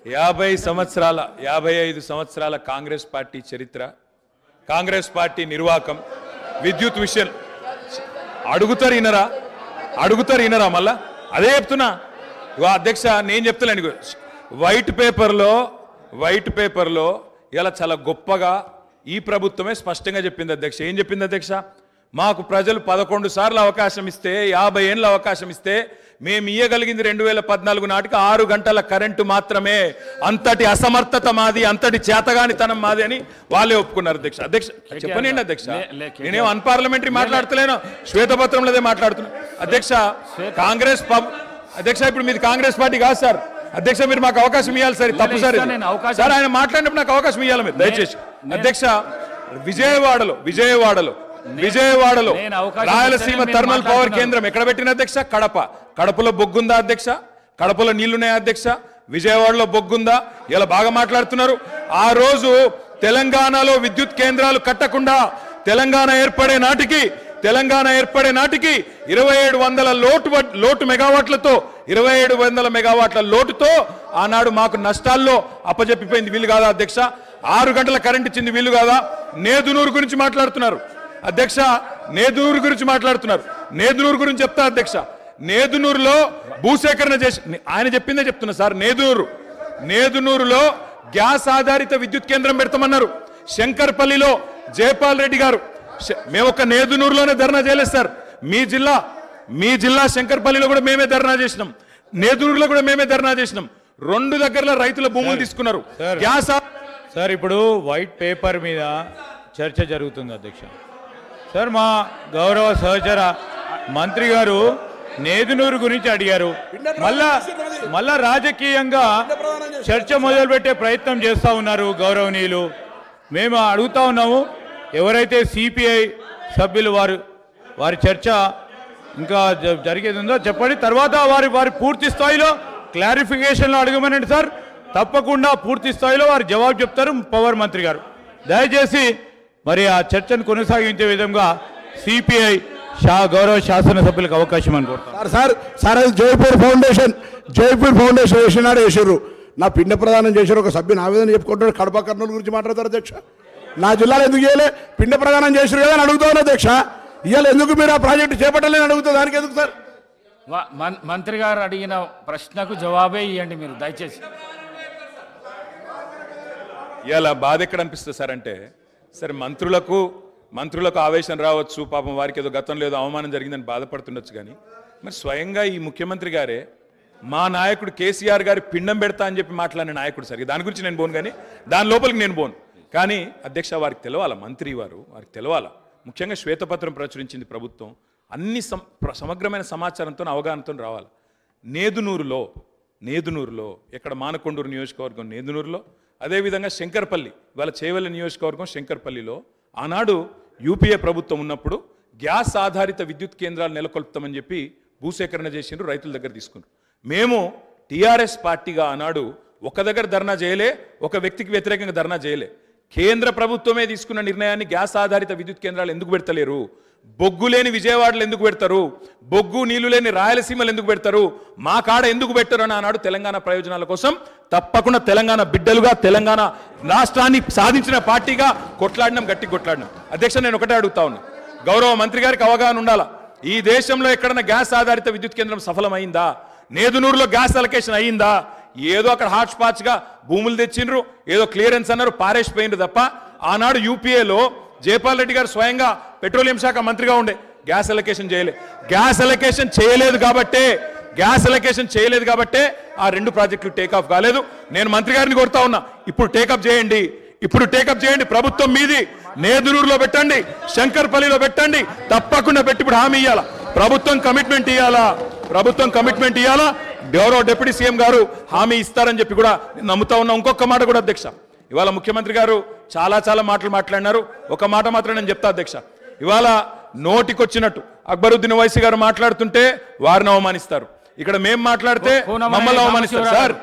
55 సంవత్సరాల కాంగ్రెస్ పార్టీ చరిత్ర, కాంగ్రెస్ పార్టీ నిర్వాకం, విద్యుత్ విషయం అడుగుతారు ఇనరా మళ్ళా అదే చెప్తున్నా. అధ్యక్ష నేను చెప్తాను, వైట్ పేపర్లో ఇలా చాలా గొప్పగా ఈ ప్రభుత్వమే స్పష్టంగా చెప్పింది అధ్యక్ష. ఏం చెప్పింది అధ్యక్ష? మాకు ప్రజలు 11 సార్లు అవకాశం ఇస్తే, 50 ఏళ్ళ అవకాశం ఇస్తే మేము ఇయ్యగలిగింది 2014 నాటికి 6 గంటల కరెంటు మాత్రమే. అంతటి అసమర్థత మాది, అంతటి చేతగానితనం మాది అని వాళ్ళే ఒప్పుకున్నారు అధ్యక్ష. చెప్పనండి అధ్యక్ష, నేనేం అన్పార్లమెంటరీ మాట్లాడతలేను, శ్వేతపత్రంలోదే మాట్లాడుతున్నా అధ్యక్ష. కాంగ్రెస్ అధ్యక్ష ఇప్పుడు మీది కాంగ్రెస్ పార్టీ కాదు సార్ అధ్యక్ష, మీరు మాకు అవకాశం ఇవ్వాలి సార్. తప్పు సార్ సార్, ఆయన మాట్లాడినప్పుడు నాకు అవకాశం ఇవ్వాలి మీరు దయచేసి. అధ్యక్ష విజయవాడలో రాయలసీమ థర్మల్ పవర్ కేంద్రం ఎక్కడ పెట్టిన అధ్యక్ష? కడపలో బొగ్గుందా అధ్యక్ష? కడపలో నీళ్లున్నాయా అధ్యక్ష? విజయవాడలో బొగ్గుందా? ఇలా బాగా మాట్లాడుతున్నారు. ఆ రోజు తెలంగాణలో విద్యుత్ కేంద్రాలు కట్టకుండా తెలంగాణ ఏర్పడే నాటికి 2700 లోటు మెగావాట్లతో 2700 మెగావాట్ల లోటుతో ఆనాడు మాకు నష్టాల్లో అప్పజెప్పిపోయింది. వీళ్ళు కాదా అధ్యక్ష? 6 గంటల కరెంట్ ఇచ్చింది వీళ్ళు కాదా? నేదునూరు గురించి మాట్లాడుతున్నారు అధ్యక్ష, నేదునూరు గురించి చెప్తా అధ్యక్ష. నేదునూరులో భూసేకరణ చేసి ఆయన చెప్పిందే చెప్తున్నా సార్. నేదునూరులో గ్యాస్ ఆధారిత విద్యుత్ కేంద్రం పెడతామన్నారు. శంకర్పల్లిలో జయపాల్ రెడ్డి గారు, మేము ఒక నేదునూరులోనే ధర్నా చేయలేదు సార్. మీ జిల్లా శంకర్పల్లిలో కూడా మేమే ధర్నా చేసినాం, నేదునూరులో కూడా మేమే ధర్నా చేసినాం. 2 దగ్గరలో రైతుల భూములు తీసుకున్నారు. గ్యాస్ సార్ ఇప్పుడు వైట్ పేపర్ మీద చర్చ జరుగుతుంది అధ్యక్ష. సార్ మా గౌరవ సహచర మంత్రి గారు నేదునూరు గురించి అడిగారు. మళ్ళా రాజకీయంగా చర్చ మొదలుపెట్టే ప్రయత్నం చేస్తూ ఉన్నారు గౌరవనీయులు. మేము అడుగుతా ఉన్నాము, ఎవరైతే సిపిఐ సభ్యులు వారి చర్చ ఇంకా జరిగేది ఉందో చెప్పండి. తర్వాత వారి పూర్తి స్థాయిలో క్లారిఫికేషన్లో అడగమనండి సార్. తప్పకుండా పూర్తి స్థాయిలో వారు జవాబు చెప్తారు పవర్ మంత్రి గారు. దయచేసి మరి ఆ చర్చను కొనసాగించే విధంగా సిపిఐ గౌరవ శాసనసభ్యులకు అవకాశం అనుకుంటారు. సార్ జైపూర్ ఫౌండేషన్ వేసినారు. నా పిండ ప్రదానం చేశారు ఒక సభ్యుని ఆవేదన చెప్పుకుంటాడు. కడప కర్నూలు గురించి మాట్లాడతారు అధ్యక్ష. నా జిల్లాలో ఎందుకు చేయలే? పిండ ప్రదానం చేశారు కదా అని అడుగుతాను అధ్యక్ష. ఇవాళ ఎందుకు మీరు ఆ ప్రాజెక్టు చేపట్టలేని అడుగుతా, దానికి ఎందుకు సార్? మంత్రి గారు అడిగిన ప్రశ్నకు జవాబే ఇవ్వండి మీరు దయచేసి. ఇలా బాధ ఎక్కడ అనిపిస్తుంది సార్ అంటే, సరే మంత్రులకు ఆవేశం రావచ్చు, పాపం వారికి ఏదో గతంలో ఏదో అవమానం జరిగిందని బాధపడుతుండొచ్చు. కానీ మరి స్వయంగా ఈ ముఖ్యమంత్రి గారే మా నాయకుడు కేసీఆర్ గారి పిండం పెడతా అని చెప్పి మాట్లాడిన నాయకుడు సార్. దాని గురించి నేను పోను, కానీ దాని లోపలికి నేను పోను. కానీ అధ్యక్ష వారికి తెలవాలా, మంత్రి వారికి తెలవాలా. ముఖ్యంగా శ్వేతపత్రం ప్రచురించింది ప్రభుత్వం, అన్ని సమగ్రమైన సమాచారంతో అవగాహనతో రావాలి. నేదునూరులో ఎక్కడ మానకొండూరు నియోజకవర్గం నేదునూరులో, అదేవిధంగా శంకర్పల్లి వాళ్ళ చేవెళ్ళ నియోజకవర్గం శంకర్పల్లిలో ఆనాడు యూపీఏ ప్రభుత్వం ఉన్నప్పుడు గ్యాస్ ఆధారిత విద్యుత్ కేంద్రాలు నెలకొల్పుతామని చెప్పి భూసేకరణ చేసిండ్రు, రైతుల దగ్గర తీసుకున్నారు. మేము టీఆర్ఎస్ పార్టీగా ఆనాడు ఒక దగ్గర ధర్నా చేయలే, ఒక వ్యక్తికి వ్యతిరేకంగా ధర్నా చేయలే. కేంద్ర ప్రభుత్వమే తీసుకున్న నిర్ణయాన్ని గ్యాస్ ఆధారిత విద్యుత్ కేంద్రాలు ఎందుకు పెడతలేరు? బొగ్గు లేని విజయవాడలో ఎందుకు పెడతారు? బొగ్గు నీళ్లు లేని రాయలసీమలు ఎందుకు పెడతారు? మా కాడ ఎందుకు పెట్టరు అని ఆనాడు తెలంగాణ ప్రయోజనాల కోసం తప్పకుండా తెలంగాణ బిడ్డలుగా తెలంగాణ రాష్ట్రాన్ని సాధించిన పార్టీగా గట్టి కొట్లాడినాం. అధ్యక్ష నేను ఒకటే అడుగుతా ఉన్నా, గౌరవ మంత్రి గారికి అవగాహన ఉండాలా. ఈ దేశంలో ఎక్కడన్నా గ్యాస్ ఆధారిత విద్యుత్ కేంద్రం సఫలమైందా? నేదునూరులో గ్యాస్ అలొకేషన్ అయ్యిందా? ఏదో అక్కడ హాట్ స్పాట్స్గా భూములు తెచ్చిండ్రు, ఏదో క్లియరెన్స్ అన్నారు, పారేసిపోయిండ్రు తప్ప ఆనాడు యూపీఏలో జయపాల్ రెడ్డి గారు స్వయంగా పెట్రోలియం శాఖ మంత్రిగా ఉండే గ్యాస్ అలొకేషన్ చేయలే. గ్యాస్ అలొకేషన్ చేయలేదు కాబట్టే ఆ 2 ప్రాజెక్టులు టేకాఫ్ కాలేదు. నేను మంత్రి గారిని కోరుతా ఉన్నా, ఇప్పుడు టేకప్ చేయండి. ప్రభుత్వం మీది. నేదునూరులో పెట్టండి, శంకర్పల్లిలో పెట్టండి, తప్పకుండా పెట్టి ఇప్పుడు హామీ ఇవ్వాలా. ప్రభుత్వం కమిట్మెంట్ ఇవ్వాలా. గౌరవ డిప్యూటీ సీఎం గారు హామీ ఇస్తారని చెప్పి కూడా నమ్ముతా ఉన్నా. ఇంకొక మాట కూడా అధ్యక్ష, ఇవాళ ముఖ్యమంత్రి గారు చాలా మాటలు మాట్లాడినారు. ఒక మాట మాత్రం నేను చెప్తా అధ్యక్ష, ఇవాళ నోటికొచ్చినట్టు అక్బరుద్దీన్ ఓవైసీ గారు మాట్లాడుతుంటే వారిని అవమానిస్తారు, ఇక్కడ మేము మాట్లాడితే మమ్మల్ని అవమానిస్తారు సార్.